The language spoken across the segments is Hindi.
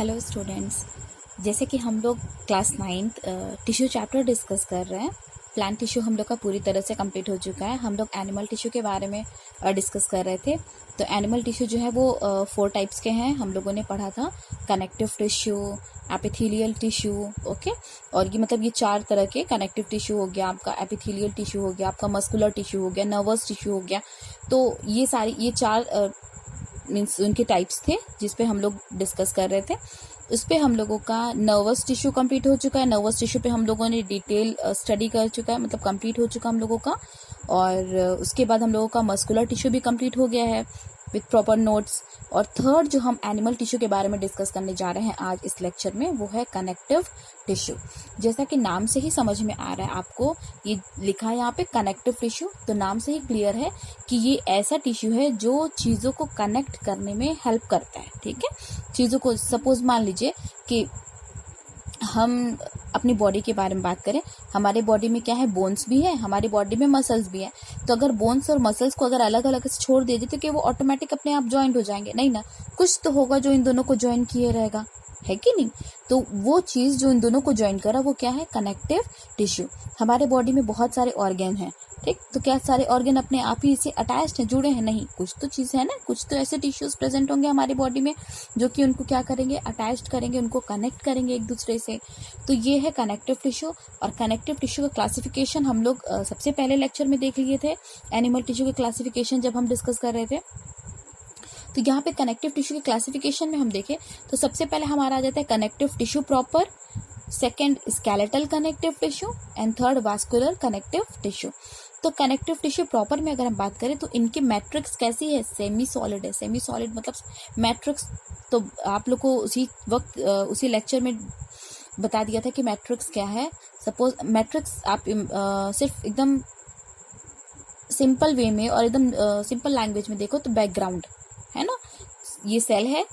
हेलो स्टूडेंट्स, जैसे कि हम लोग class 9th tissue chapter discuss कर रहे हैं। प्लांट टिश्यू हम लोग का पूरी तरह से कंप्लीट हो चुका है। हम लोग एनिमल टिश्यू के बारे में डिस्कस कर रहे थे। तो एनिमल टिश्यू जो है वो 4 टाइप्स के हैं, हम लोगों ने पढ़ा था। Connective tissue, epithelial tissue, okay. और ये मतलब ये 4 तरह के कनेक्टिव टिश्यू हो गया, आपका एपिथेलियल टिश्यू हो गया, आपका मस्कुलर टिश्यू हो गया, नर्वस टिश्यू हो गया। तो ये 4 मीन्स उनके टाइप्स थे जिस पे हम लोग डिस्कस कर रहे थे। उस पे हम लोगों का नर्वस टिश्यू कंप्लीट हो चुका है। नर्वस टिश्यू पे हम लोगों ने डिटेल स्टडी कर चुका है, मतलब कंप्लीट हो चुका हम लोगों का। और उसके बाद हम लोगों का मस्कुलर टिश्यू भी कंप्लीट हो गया है विथ प्रॉपर नोट्स। और थर्ड जो हम एनिमल टिश्यू के बारे में डिस्कस करने जा रहे हैं आज इस लेक्चर में, वो है कनेक्टिव टिश्यू। जैसा कि नाम से ही समझ में आ रहा है आपको, ये लिखा है यहाँ पे कनेक्टिव टिश्यू, तो नाम से ही क्लियर है कि ये ऐसा टिश्यू है जो चीज़ों को कनेक्ट करने में हेल्प करता है। ठीक है, चीज़ों को, सपोज मान लीजिए कि हम अपनी बॉडी के बारे में बात करें। हमारे बॉडी में क्या है, बोन्स भी है, हमारी बॉडी में मसल्स भी है। तो अगर बोन्स और मसल्स को अगर अलग अलग से छोड़ दिया जाए तो क्या वो ऑटोमेटिक अपने आप ज्वाइंट हो जाएंगे? नहीं ना, कुछ तो होगा जो इन दोनों को ज्वाइन किए रहेगा, है कि नहीं? तो वो चीज़ जो इन दोनों को ज्वाइन करा वो क्या है, कनेक्टिव टिश्यू। हमारे बॉडी में बहुत सारे ऑर्गन हैं, ठीक। तो क्या सारे ऑर्गन अपने आप ही इससे अटैच्ड हैं, जुड़े हैं? नहीं, कुछ तो चीज़ है ना, कुछ तो ऐसे टिश्यूज प्रेजेंट होंगे हमारी बॉडी में जो कि उनको क्या करेंगे, अटैच्ड करेंगे, उनको कनेक्ट करेंगे एक दूसरे से। तो ये है कनेक्टिव टिश्यू। और कनेक्टिव टिश्यू का क्लासिफिकेशन हम लोग सबसे पहले लेक्चर में देख लिए थे, एनिमल टिश्यू के क्लासिफिकेशन जब हम डिस्कस कर रहे थे। तो यहाँ पे कनेक्टिव टिश्यू के क्लासिफिकेशन में हम देखें तो सबसे पहले हमारा आ जाता है connective tissue proper, second skeletal connective tissue and third vascular connective tissue. तो कनेक्टिव टिश्यू प्रॉपर में अगर हम बात करें तो इनकी मैट्रिक्स कैसी है, सेमी सॉलिड है। सेमी सॉलिड मतलब मैट्रिक्स तो आप लोग को उसी वक्त उसी लेक्चर में बता दिया था कि मैट्रिक्स क्या है। सपोज मैट्रिक्स आप सिर्फ एकदम सिंपल वे में और एकदम सिंपल लैंग्वेज में देखो तो बैकग्राउंड है ना, ये सेल है,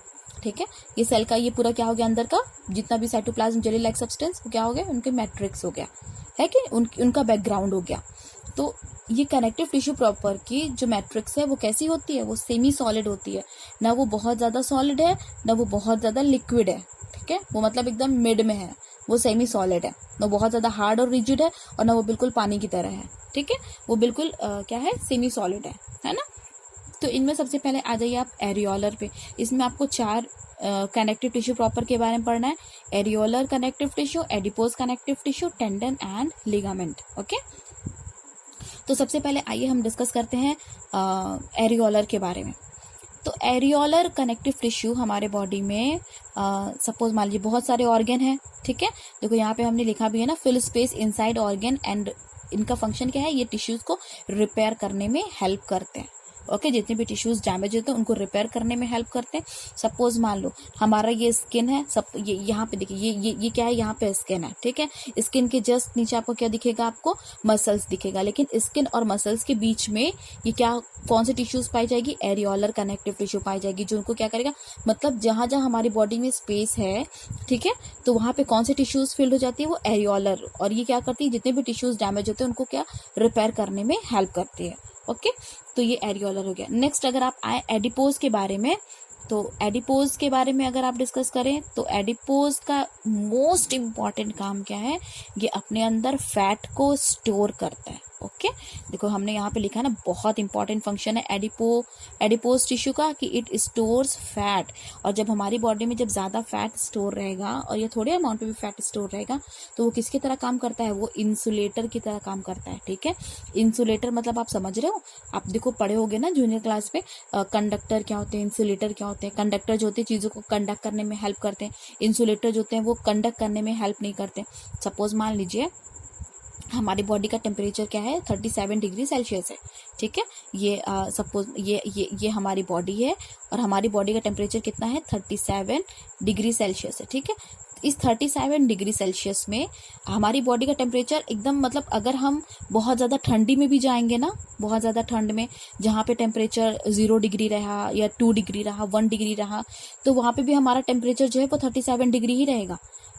ठीक है। ये सेल का ये पूरा क्या हो गया, अंदर का जितना भी साइटोप्लाज्म जेली लाइक सब्सटेंस वो क्या हो गया, उनके मैट्रिक्स हो गया, है कि उनका बैकग्राउंड हो गया। तो ये कनेक्टिव टिश्यू प्रॉपर की जो मैट्रिक्स है वो कैसी होती है, वो सेमी सॉलिड होती है। ना वो बहुत ज़्यादा सॉलिड है, ना वो बहुत ज़्यादा लिक्विड है, ठीक है। वो मतलब एकदम मिड में है, वो सेमी सॉलिड है। ना बहुत ज़्यादा हार्ड और रिजिड है और ना वो बिल्कुल पानी की तरह है, ठीक है। वो बिल्कुल क्या है, सेमी सॉलिड है ना। तो इनमें सबसे पहले आ जाइए आप एरियोलर पे। इसमें आपको 4 कनेक्टिव टिश्यू प्रॉपर के बारे में पढ़ना है। Areolar connective tissue, adipose connective tissue, tendon and ligament, okay. तो सबसे पहले आइए हम डिस्कस करते हैं एरियोलर के बारे में। तो एरियोलर कनेक्टिव टिश्यू हमारे बॉडी में सपोज मान लीजिए बहुत सारे ऑर्गन हैं, ठीक है। देखो यहाँ पे हमने लिखा भी है ना, fill space inside organ and इनका फंक्शन क्या है, ये टिश्यूज को रिपेयर करने में हेल्प करते हैं, ओके। जितने भी टिश्यूज डैमेज होते हैं उनको रिपेयर करने में हेल्प करते हैं। सपोज मान लो हमारा ये स्किन है, सब ये यहाँ पे देखिए, ये क्या है, यहाँ पे स्किन है, ठीक है। स्किन के जस्ट नीचे आपको क्या दिखेगा, आपको मसल्स दिखेगा। लेकिन स्किन और मसल्स के बीच में ये क्या, कौन सी टिश्यूज पाई जाएगी, एरियोलर कनेक्टिव टिश्यू पाई जाएगी, जो उनको क्या करेगा, मतलब जहां जहां हमारी बॉडी में स्पेस है, ठीक है, तो वहां पे कौन सी टिश्यूज फिल्ड हो जाती है, वो एरियोलर। और ये क्या करती है, जितने भी टिश्यूज डैमेज होते हैं उनको क्या, रिपेयर करने में हेल्प करती है, ओके। तो ये एरियोलर हो गया। नेक्स्ट अगर आप आए एडिपोज के बारे में, तो एडिपोज के बारे में अगर आप डिस्कस करें तो एडिपोज का मोस्ट इम्पॉर्टेंट काम क्या है, ये अपने अंदर फैट को स्टोर करता है, ओके। देखो हमने यहाँ पे लिखा है ना, बहुत इंपॉर्टेंट फंक्शन है एडिपोज टिश्यू का, कि इट स्टोर्स फैट। और जब हमारी बॉडी में जब ज्यादा फैट स्टोर रहेगा और ये थोड़े अमाउंट पे भी फैट स्टोर रहेगा तो वो किसकी तरह काम करता है, वो इंसुलेटर की तरह काम करता है, ठीक है। इंसुलेटर मतलब आप समझ रहे हो, आप देखो पढ़े होगे ना जूनियर क्लास में, कंडक्टर क्या होते हैं, इंसुलेटर क्या होते हैं। कंडक्टर जो होते हैं चीजों को कंडक्ट करने में हेल्प करते हैं, इंसुलेटर जो होते हैं वो कंडक्ट करने में हेल्प नहीं करते। सपोज मान लीजिए हमारी बॉडी का टेम्परेचर क्या है, 37 डिग्री सेल्सियस है, ठीक है। ये सपोज ये हमारी बॉडी है और हमारी बॉडी का टेम्परेचर कितना है, 37 डिग्री सेल्सियस है, ठीक है। इस 37 डिग्री सेल्सियस में हमारी बॉडी का टेम्परेचर एकदम, मतलब अगर हम बहुत ज़्यादा ठंडी में भी जाएंगे ना, बहुत ज़्यादा ठंड में जहाँ पे टेम्परेचर 0 डिग्री रहा या 2 डिग्री रहा, 1 डिग्री रहा, तो वहाँ पे भी हमारा टेम्परेचर जो है वो 37 डिग्री ही रहेगा।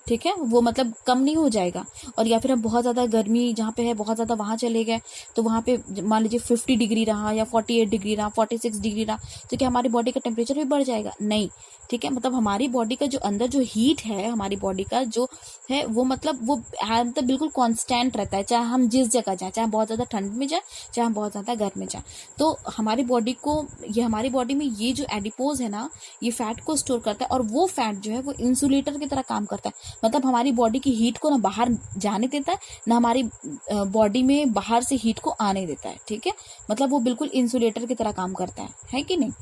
ठीक है, वो मतलब कम नहीं हो जाएगा। और या फिर हम बहुत ज़्यादा गर्मी जहाँ पे है बहुत ज़्यादा वहाँ चले गए तो वहाँ पे मान लीजिए 50 डिग्री रहा या 48 डिग्री रहा, 46 डिग्री रहा, तो क्या हमारी बॉडी का टेम्परेचर भी बढ़ जाएगा? नहीं। ठीक है, मतलब हमारी बॉडी का जो अंदर जो हीट है, हमारी बॉडी का जो है वो मतलब वो मतलब बिल्कुल कांस्टेंट रहता है, चाहे हम जिस जगह जाए, चाहे बहुत ज़्यादा ठंड में जाए, चाहे हम बहुत ज़्यादा गर्म में जाए। तो हमारी बॉडी को हमारी बॉडी में ये जो एडिपोज है ना, ये फैट को स्टोर करता है और वो फैट जो है वो इंसुलेटर की तरह काम करता है। मतलब हमारी बॉडी की हीट को ना बाहर जाने देता है, ना हमारी बॉडी में बाहर से हीट को आने देता है। ठीक है, मतलब वो बिल्कुल इंसुलेटर की तरह काम करता है कि नहीं।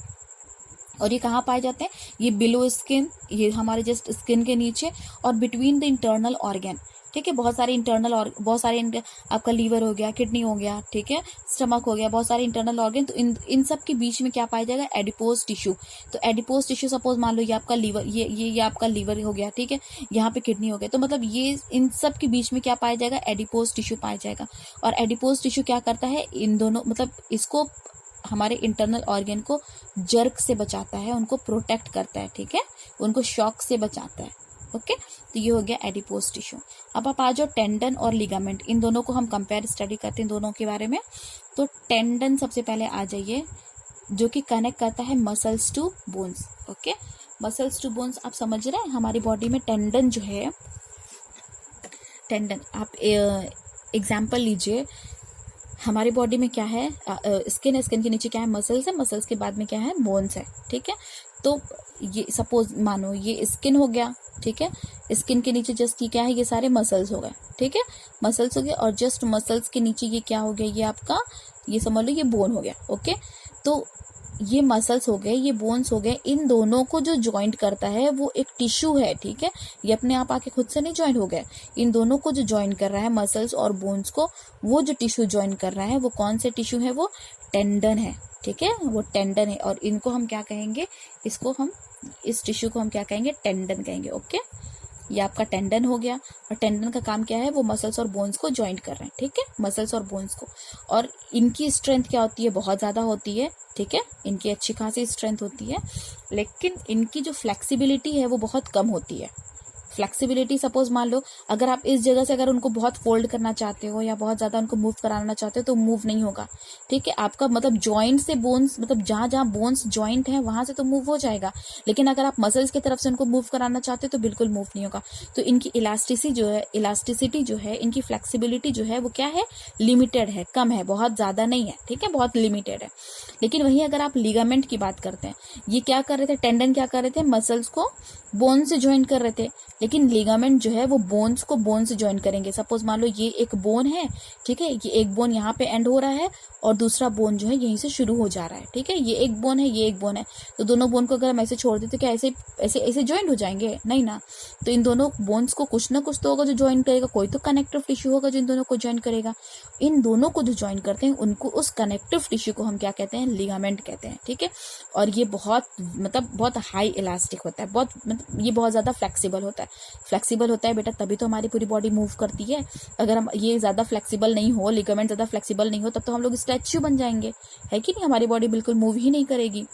और ये कहाँ पाए जाते हैं? ये बिलो स्किन, ये हमारे जस्ट स्किन के नीचे और बिटवीन द इंटरनल ऑर्गन। ठीक है, बहुत सारे इंटरनल और बहुत सारे आपका लीवर हो गया, किडनी हो गया, ठीक है, स्टमक हो गया, बहुत सारे इंटरनल ऑर्गन। तो इन सब के बीच में क्या पाया जाएगा? Adipose tissue. तो एडिपोज टिश्यू सपोज मान लो ये आपका लीवर, ये आपका लीवर हो गया, ठीक है, यहाँ पे किडनी हो गया, तो मतलब ये इन सब के बीच में क्या पाया जाएगा? एडिपोज टिश्यू पाया जाएगा। और एडिपोज टिश्यू क्या करता है? इन दोनों मतलब इसको हमारे इंटरनल ऑर्गन को जर्क से बचाता है, उनको प्रोटेक्ट करता है, ठीक है, उनको शॉक से बचाता है। ओके, तो ये हो गया एडिपोज टिश्यू। अब आप आ जाओ टेंडन और लिगामेंट, इन दोनों को हम कंपेयर स्टडी करते हैं दोनों के बारे में। तो टेंडन सबसे पहले आ जाइए, जो कि कनेक्ट करता है muscles to bones. Okay, muscles to bones आप समझ रहे हैं। हमारी बॉडी में टेंडन जो है, टेंडन आप एग्जाम्पल लीजिए, हमारी बॉडी में क्या है? स्किन है, स्किन के नीचे क्या है? मसल्स है, मसल्स के बाद में क्या है? बोन्स है। ठीक है, तो ये सपोज मानो ये स्किन हो गया, ठीक है, स्किन के नीचे जस्ट ये क्या है? ये सारे मसल्स हो गए, ठीक है, मसल्स हो गए। और जस्ट मसल्स के नीचे ये क्या हो गया? ये आपका, ये समझ लो ये बोन हो गया। ओके, तो ये मसल्स हो गए, ये बोन्स हो गए, इन दोनों को जो ज्वाइंट करता है वो एक टिश्यू है। ठीक है, ये अपने आप आके खुद से नहीं ज्वाइंट हो गए, इन दोनों को जो ज्वाइंट कर रहा है मसल्स और बोन्स को, वो जो टिश्यू ज्वाइंट कर रहा है वो कौन से टिश्यू है? वो टेंडन है। ठीक है, वो टेंडन है। और इनको हम क्या कहेंगे? इसको हम, इस टिश्यू को हम क्या कहेंगे? टेंडन कहेंगे। ओके, ये आपका टेंडन हो गया। और टेंडन का काम क्या है? वो मसल्स और बोन्स को ज्वाइंट कर रहे हैं। ठीक है, मसल्स और बोन्स को। और इनकी स्ट्रेंथ क्या होती है? बहुत ज़्यादा होती है। ठीक है, इनकी अच्छी खासी स्ट्रेंथ होती है, लेकिन इनकी जो फ्लेक्सिबिलिटी है वो बहुत कम होती है। फ्लेक्सिबिलिटी सपोज मान लो अगर आप इस जगह से अगर उनको बहुत फोल्ड करना चाहते हो या बहुत ज़्यादा उनको मूव कराना चाहते हो तो मूव नहीं होगा। ठीक है, आपका मतलब जॉइंट से बोन्स, मतलब जहाँ जहाँ बोन्स जॉइंट है वहाँ से तो मूव हो जाएगा, लेकिन अगर आप मसल्स की तरफ से उनको मूव कराना चाहते हो तो बिल्कुल मूव नहीं होगा। तो इनकी इलास्टिसिटी जो है, इनकी फ्लेक्सिबिलिटी जो है वो क्या है? लिमिटेड है, कम है, बहुत ज़्यादा नहीं है। ठीक है, बहुत लिमिटेड है। लेकिन वहीं अगर आप लिगामेंट की बात करते हैं, ये क्या कर रहे थे? टेंडन क्या कर रहे थे? मसल्स को बोन से ज्वाइन कर रहे थे, लेकिन लिगामेंट जो है वो बोन्स को बोन से ज्वाइन करेंगे। सपोज मान लो ये एक बोन है, ठीक है, ये एक बोन यहाँ पे एंड हो रहा है और दूसरा बोन जो है यहीं से शुरू हो जा रहा है। ठीक है, ये एक बोन है, ये एक बोन है, तो दोनों बोन को अगर हम ऐसे छोड़ दें तो क्या ऐसे ऐसे ऐसे ज्वाइंट हो जाएंगे? नहीं ना। तो इन दोनों बोन्स को कुछ ना कुछ तो होगा जो ज्वाइन करेगा, कोई तो कनेक्टिव टिश्यू होगा जो इन दोनों को ज्वाइन करेगा। इन दोनों को जो ज्वाइन करते हैं उनको, उस कनेक्टिव टिश्यू को हम क्या कहते हैं? लिगामेंट कहते हैं। ठीक है, और ये बहुत मतलब बहुत हाई इलास्टिक होता है, बहुत मतलब ये बहुत ज़्यादा फ्लेक्सिबल होता है। फ्लेक्सिबल होता है बेटा तभी तो हमारी पूरी बॉडी मूव करती है। अगर हम ये ज़्यादा फ्लेक्सिबल नहीं हो, लिगामेंट ज़्यादा फ्लेक्सिबल नहीं हो, तब तो हम लोग स्टैच्यू बन जाएंगे, है कि नहीं? हमारी बॉडी बिल्कुल मूव ही नहीं करेगी।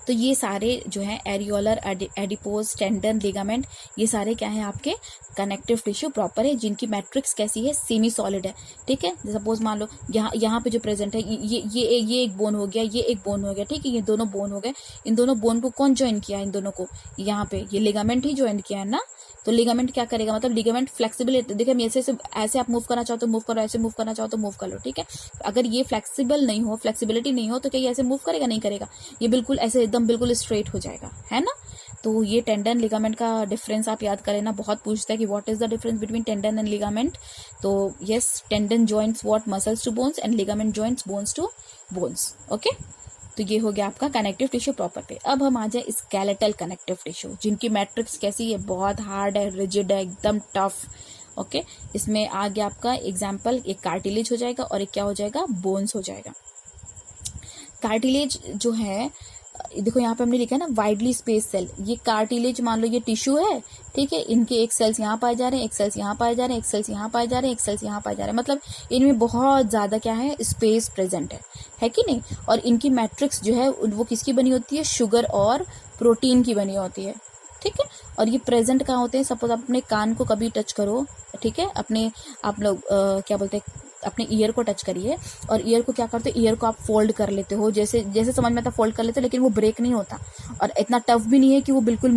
तो ये सारे जो है एरियोलर, एडिपोज, टेंडन, लिगामेंट, ये सारे क्या है? आपके कनेक्टिव टिश्यू प्रॉपर है, जिनकी मैट्रिक्स कैसी है? सेमी सॉलिड है। ठीक है, सपोज मान लो यहाँ पे जो प्रेजेंट है ये एक बोन हो गया, ये एक बोन हो गया, ठीक है, ये दोनों बोन हो गए। इन दोनों बोन को कौन ज्वाइन किया? इन दोनों को यहाँ पे ये लिगामेंट ही ज्वाइन किया है ना। तो लिगामेंट क्या करेगा? मतलब लिगामेंट फ्लेक्सिबल, देखिए हम ऐसे आप मूव करना चाहो तो मूव करो, ऐसे मूव करना चाहो तो मूव कर लो। ठीक है, अगर ये फ्लेक्सिबल नहीं हो, फ्लेक्सिबिलिटी नहीं हो, तो क्या ये ऐसे मूव करेगा? नहीं करेगा, ये बिल्कुल ऐसे एकदम बिल्कुल स्ट्रेट हो जाएगा, है ना। तो ये टेंडन लिगामेंट का डिफरेंस आप याद करें ना, बहुत पूछता है कि what is the difference between tendon and ligament. तो yes, tendon joints what? Muscles to bones, and ligament joints bones to bones. Okay, तो ये हो गया आपका कनेक्टिव टिश्यू प्रॉपर पे। अब हम आ जाए स्केलेटल कनेक्टिव टिश्यू, जिनकी मैट्रिक्स कैसी है? बहुत हार्ड है, रिजिड है, एकदम टफ। ओके, इसमें आ गया आपका एग्जाम्पल, एक कार्टिलेज हो जाएगा और एक क्या हो जाएगा? बोन्स हो जाएगा। कार्टिलेज जो है, देखो यहाँ पे हमने लिखा है ना वाइडली स्पेस सेल, ये कार्टिलेज मान लो ये टिश्यू है, ठीक है, इनके एक सेल्स यहाँ पाए जा रहे हैं, एक सेल्स यहाँ पाए जा रहे हैं, एक सेल्स यहाँ पाए जा रहे हैं, एक सेल्स यहाँ पाए जा रहे हैं, मतलब इनमें बहुत ज़्यादा क्या है? स्पेस प्रेजेंट है कि नहीं। और इनकी मैट्रिक्स जो है वो किसकी बनी होती है? शुगर और प्रोटीन की बनी होती है। ठीक ठीक है। और ये प्रेजेंट कहाँ होते हैं, सपोज आप अपने कान को कभी टच करो, ठीक है, अपने आप लोग क्या बोलते हैं, अपने ईयर को टच करिए और ईयर को क्या करते हो, ईयर को आप फोल्ड कर लेते हो, जैसे जैसे समझ में आता फोल्ड कर लेते हो, लेकिन वो ब्रेक नहीं होता और इतना टफ भी नहीं है कि वो बिल्कुल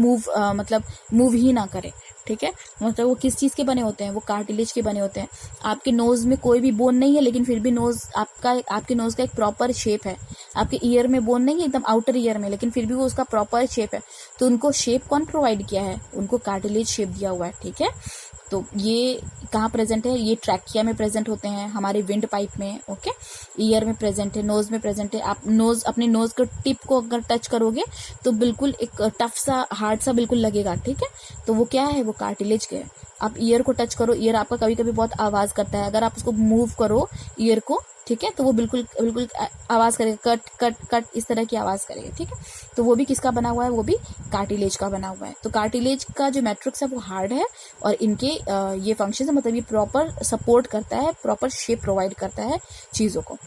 मतलब मूव ही ना करे, ठीक है। मतलब वो किस चीज़ के बने होते हैं, वो कार्टिलेज के बने होते हैं। आपके नोज में कोई भी बोन नहीं है, लेकिन फिर भी नोज आपके नोज का एक प्रॉपर शेप है। आपके ईयर में बोन नहीं है एकदम आउटर ईयर में, लेकिन फिर भी वो उसका प्रॉपर शेप है। तो उनको शेप कौन प्रोवाइड किया है, उनको कार्टिलेज शेप दिया हुआ है, ठीक है। तो ये कहाँ प्रेजेंट है, ये ट्रैकिया में प्रेजेंट होते हैं, हमारे विंड पाइप में, ओके, ईयर में प्रेजेंट है, नोज में प्रेजेंट है। आप अपने नोज के टिप को अगर टच करोगे तो बिल्कुल एक टफ सा हार्ड सा बिल्कुल लगेगा, ठीक है। तो वो क्या है, वो कार्टिलेज के है। आप ईयर को टच करो, ईयर आपका कभी कभी बहुत आवाज करता है, अगर आप उसको मूव करो ईयर को, ठीक है, तो वो बिल्कुल बिल्कुल आवाज करेगा, कट कट कट इस तरह की आवाज करेगा, ठीक है। तो वो भी किसका बना हुआ है, वो भी कार्टिलेज का बना हुआ है। तो कार्टिलेज का जो मैट्रिक्स है वो हार्ड है और इनके ये फंक्शन है, मतलब ये प्रॉपर सपोर्ट करता है, प्रॉपर शेप प्रोवाइड करता है चीज़ों को।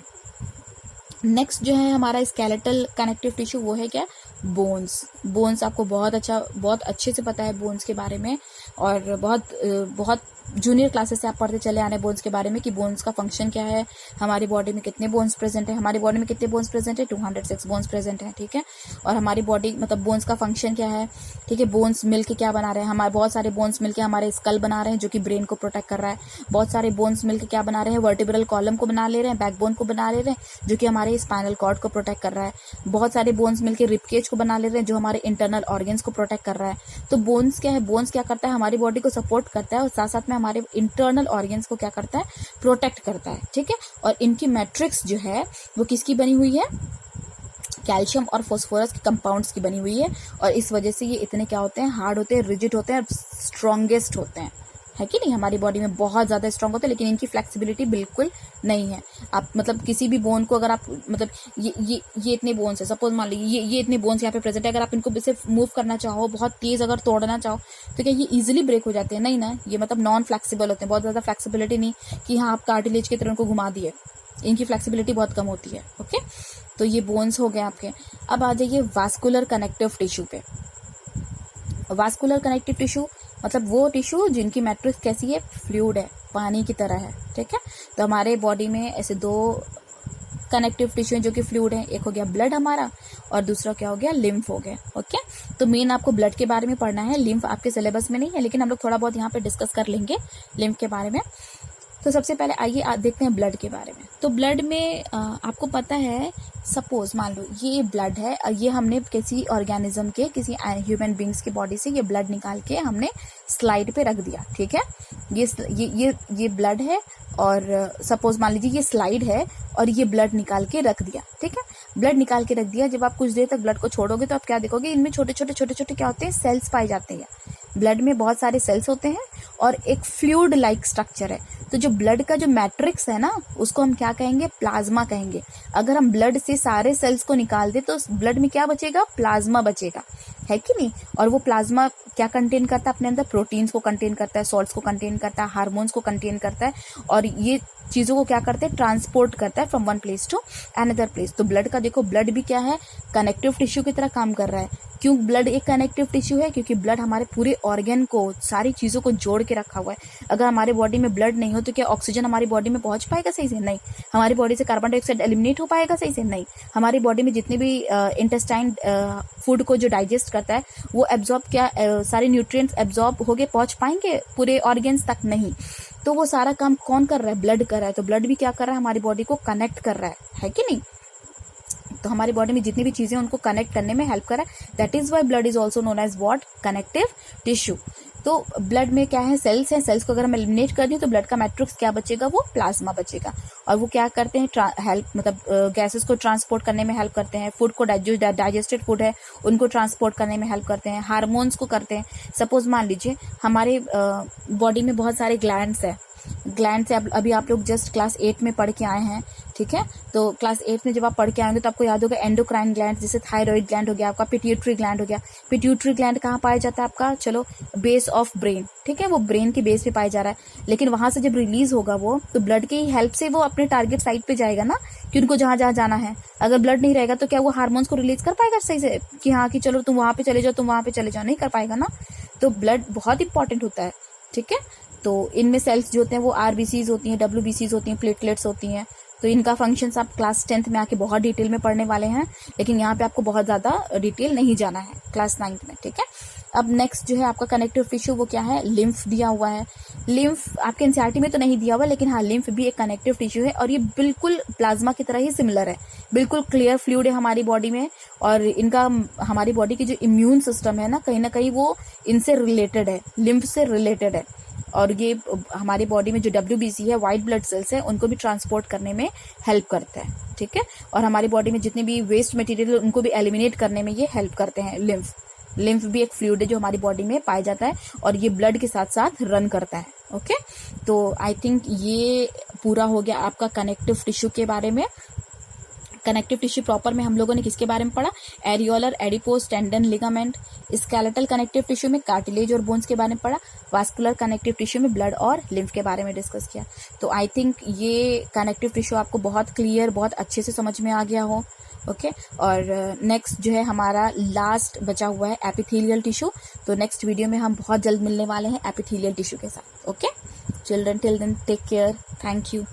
नेक्स्ट जो है हमारा स्केलेटल कनेक्टिव टिश्यू, वो है क्या, बोन्स आपको बहुत अच्छे से पता है बोन्स के बारे में, और बहुत जूनियर क्लासेस से आप पढ़ते चले आने बोन्स के बारे में कि बोन्स का फंक्शन क्या है, हमारी बॉडी में कितने बोन्स प्रेजेंट है, हमारी बॉडी में कितने बोन्स प्रेजेंट है, 206 बोन्स प्रेजेंट है, ठीक है। और हमारी बॉडी मतलब बोन्स का फंक्शन क्या है, ठीक है। बोन्स मिलके क्या बना रहे हैं, हमारे बहुत सारे बोन्स मिलके हमारे स्कल बना रहे हैं जो कि ब्रेन को प्रोटेक्ट कर रहा है। बहुत सारे बोन्स मिलके क्या बना रहे हैं, वर्टिब्रल कॉलम को बना ले रहे हैं, बैकबोन को बना ले रहे हैं जो कि हमारे स्पाइनल कॉर्ड को प्रोटेक्ट कर रहा है। बहुत सारे बोन्स मिलके रिबकेज को बना ले रहे हैं जो हमारे इंटरनल ऑर्गन्स को प्रोटेक्ट कर रहा है। तो बोन्स क्या है, बोन्स क्या करता है, हमारी बॉडी को सपोर्ट करता है और साथ साथ में हमारे इंटरनल ऑर्गन्स को क्या करता है, प्रोटेक्ट करता है, ठीक है। और इनकी मैट्रिक्स जो है वो किसकी बनी हुई है, कैल्शियम और फास्फोरस के कंपाउंड्स की बनी हुई है। और इस वजह से ये इतने क्या होते हैं, हार्ड होते हैं, रिजिड होते हैं और स्ट्रॉन्गेस्ट होते हैं, है कि नहीं। हमारी बॉडी में बहुत ज़्यादा स्ट्रॉन्ग होते हैं, लेकिन इनकी फ्लेक्सिबिलिटी बिल्कुल नहीं है। आप मतलब किसी भी बोन को अगर आप मतलब ये इतने बोन्स है, सपोज मान लीजिए ये इतने बोन्स यहाँ पे प्रेजेंट है, अगर आप इनको सिर्फ मूव करना चाहो, बहुत तेज अगर तोड़ना चाहो, तो क्या ये इजीली ब्रेक हो जाते हैं, नहीं ना। ये मतलब नॉन फ्लेक्सिबल होते हैं, बहुत ज़्यादा फ्लेक्सिबिलिटी नहीं कि हाँ आप कार्टिलेज की तरह उनको घुमा दिए, इनकी फ्लेक्सिबिलिटी बहुत कम होती है, ओके। तो ये बोन्स हो गए आपके। अब आ जाइए वास्कुलर कनेक्टिव टिश्यू पे। वास्कुलर कनेक्टिव टिश्यू मतलब वो टिश्यू जिनकी मैट्रिक्स कैसी है, फ्लूइड है, पानी की तरह है, ठीक है। तो हमारे बॉडी में ऐसे दो कनेक्टिव टिश्यू जो कि फ्लूइड है, एक हो गया ब्लड हमारा और दूसरा क्या हो गया, लिम्फ हो गया, ओके। तो मेन आपको ब्लड के बारे में पढ़ना है, लिम्फ आपके सिलेबस में नहीं है, लेकिन हम लोग थोड़ा बहुत यहाँ पे डिस्कस कर लेंगे लिम्फ के बारे में। तो सबसे पहले आइए देखते हैं ब्लड के बारे में। तो ब्लड में आपको पता है, सपोज मान लो ये ब्लड है, ये हमने किसी ऑर्गेनिज्म के, किसी ह्यूमन बींग्स की बॉडी से ये ब्लड निकाल के हमने स्लाइड पे रख दिया, ठीक है। ये ब्लड है और सपोज मान लीजिए ये स्लाइड है और ये ब्लड निकाल के रख दिया, ठीक है। ब्लड निकाल के रख दिया, जब आप कुछ देर तक ब्लड को छोड़ोगे तो आप क्या देखोगे, इनमें छोटे छोटे क्या होते हैं, सेल्स पाए जाते हैं। ब्लड में बहुत सारे सेल्स होते हैं और एक फ्लूइड लाइक स्ट्रक्चर है। तो जो ब्लड का जो मैट्रिक्स है ना, उसको हम क्या कहेंगे, प्लाज्मा कहेंगे। अगर हम ब्लड से सारे सेल्स को निकाल दे तो ब्लड में क्या बचेगा, प्लाज्मा बचेगा, है कि नहीं। और वो प्लाज्मा क्या कंटेन करता है अपने अंदर, प्रोटीन्स को कंटेन करता है, सॉल्ट्स को कंटेन करता है, हार्मोन्स को कंटेन करता है, और ये चीज़ों को क्या करते हैं, ट्रांसपोर्ट करता है from one place to another place. तो ब्लड का देखो, ब्लड भी क्या है, कनेक्टिव टिश्यू की तरह काम कर रहा है। क्यों ब्लड एक कनेक्टिव टिश्यू है, क्योंकि ब्लड हमारे पूरे ऑर्गन को, सारी चीज़ों को जोड़ के रखा हुआ है। अगर हमारे बॉडी में ब्लड नहीं हो तो क्या ऑक्सीजन हमारी बॉडी में पहुंच पाएगा सही से, नहीं। हमारी बॉडी से कार्बन डाइऑक्साइड एलिमिनेट हो पाएगा सही से, नहीं। हमारी बॉडी में जितने भी इंटेस्टाइन फूड को जो डाइजेस्ट करता है वो एब्जॉर्ब सारे न्यूट्रिएंट्स एब्जॉर्ब होके पहुंच पाएंगे पूरे ऑर्गन्स तक, नहीं। तो वो सारा काम कौन कर रहा है, ब्लड कर रहा है। तो ब्लड भी क्या कर रहा है, हमारी बॉडी को कनेक्ट कर रहा है कि नहीं। तो हमारी बॉडी में जितनी भी चीजें उनको कनेक्ट करने में हेल्प कर रहा है। That is why blood is also known as what, connective tissue. तो ब्लड में क्या है, सेल्स हैं, सेल्स को अगर हम एलिमिनेट कर दें तो ब्लड का मैट्रिक्स क्या बचेगा, वो प्लाज्मा बचेगा। और वो क्या करते हैं, हेल्प मतलब गैसेस को ट्रांसपोर्ट करने में हेल्प करते हैं, फूड को डाइजेस्टेड फूड है उनको ट्रांसपोर्ट करने में हेल्प करते हैं, हार्मोन्स को करते हैं। सपोज मान लीजिए हमारे बॉडी में बहुत सारे ग्लैंड्स है, ग्लैंड से अभी आप लोग जस्ट क्लास 8 में पढ़ के आए हैं, ठीक है। तो क्लास 8 में जब आप पढ़ के आएंगे तो आपको याद होगा एंडोक्राइन ग्लैंड, जैसे थायराइड ग्लैंड हो गया आपका, पिट्यूटरी ग्लैंड हो गया। पिट्यूटरी ग्लैंड कहाँ पाया जाता है आपका, चलो बेस ऑफ ब्रेन, ठीक है, वो ब्रेन के बेस पे पाया जा रहा है। लेकिन वहां से जब रिलीज होगा वो, तो ब्लड की हेल्प से वो अपने टारगेट साइट पे जाएगा ना, कि उनको जहाँ जहाँ जाना है। अगर ब्लड नहीं रहेगा तो क्या वो हार्मोन्स को रिलीज कर पाएगा सही से कि हाँ कि चलो तुम वहाँ पे चले जाओ, तुम वहाँ पे चले जाओ? नहीं कर पाएगा ना। तो ब्लड बहुत इंपॉर्टेंट होता है, ठीक है। तो इनमें सेल्स जो होते हैं वो आरबीसीज होती हैं, डब्ल्यूबीसीज होती हैं, प्लेटलेट्स होती हैं। तो इनका फंक्शंस आप क्लास 10th में आके बहुत डिटेल में पढ़ने वाले हैं, लेकिन यहाँ पे आपको बहुत ज़्यादा डिटेल नहीं जाना है क्लास 9th में, ठीक है। अब नेक्स्ट जो है आपका कनेक्टिव टिश्यू, वो क्या है? लिम्फ दिया हुआ है। लिम्फ आपके एनसीईआरटी में तो नहीं दिया हुआ, लेकिन हाँ लिम्फ भी एक कनेक्टिव टिश्यू है और ये बिल्कुल प्लाज्मा की तरह ही सिमिलर है। बिल्कुल क्लियर फ्लूइड है हमारी बॉडी में, और इनका हमारी बॉडी की जो इम्यून सिस्टम है ना कहीं वो इनसे रिलेटेड है, लिम्फ से रिलेटेड है। और ये हमारी बॉडी में जो WBC है, वाइट ब्लड सेल्स है, उनको भी ट्रांसपोर्ट करने में हेल्प करता है, ठीक है। और हमारी बॉडी में जितने भी वेस्ट मटेरियल है उनको भी एलिमिनेट करने में ये हेल्प करते हैं। लिम्फ भी एक फ्लूइड है जो हमारी बॉडी में पाया जाता है और ये ब्लड के साथ साथ रन करता है, ओके। तो आई थिंक ये पूरा हो गया आपका कनेक्टिव टिश्यू के बारे में। कनेक्टिव टिश्यू प्रॉपर में हम लोगों ने किसके बारे में पढ़ा? Areolar, adipose, tendon, ligament. Skeletal connective tissue में कार्टिलेज और बोन्स के बारे में पढ़ा। वास्कुलर कनेक्टिव टिश्यू में ब्लड और लिम्फ के बारे में डिस्कस किया। तो आई थिंक ये कनेक्टिव टिश्यू आपको बहुत क्लियर, बहुत अच्छे से समझ में आ गया हो, ओके। और नेक्स्ट जो है हमारा लास्ट बचा हुआ है एपिथेलियल टिश्यू। तो नेक्स्ट वीडियो में हम बहुत जल्द मिलने वाले हैं एपिथेलियल टिश्यू के साथ, okay. Children till then take care, thank you.